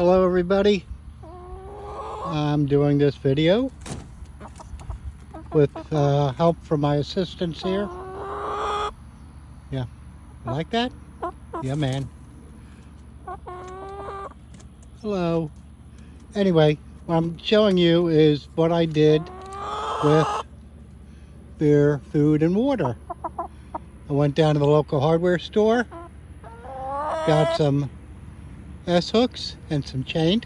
Hello everybody, I'm doing this video with help from my assistants here. Yeah, you like that? Yeah, man. Hello. Anyway, what I'm showing you is what I did with their food and water. I went down to the local hardware store, got some S-hooks and some chain,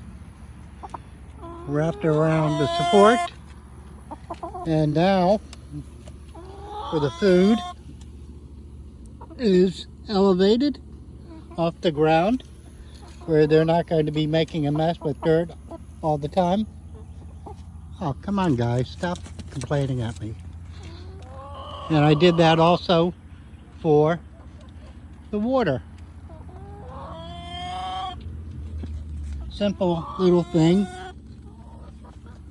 wrapped around the support, and now for the food is elevated off the ground where they're not going to be making a mess with dirt all the time. Oh, come on guys, stop complaining at me. And I did that also for the water. Simple little thing,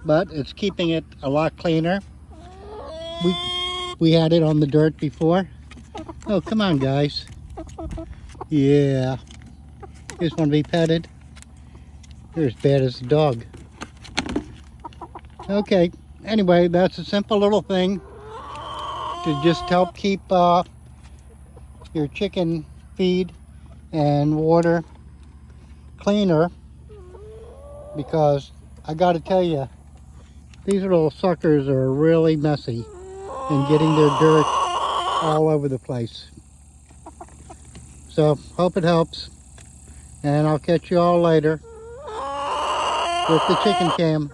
but it's keeping it a lot cleaner. We had it on the dirt before. Oh, come on guys. Yeah. You just want to be petted? You're as bad as a dog. Okay, anyway, that's a simple little thing to just help keep your chicken feed and water cleaner, because I gotta tell you, these little suckers are really messy and getting their dirt all over the place. So hope it helps, and I'll catch you all later with the chicken cam.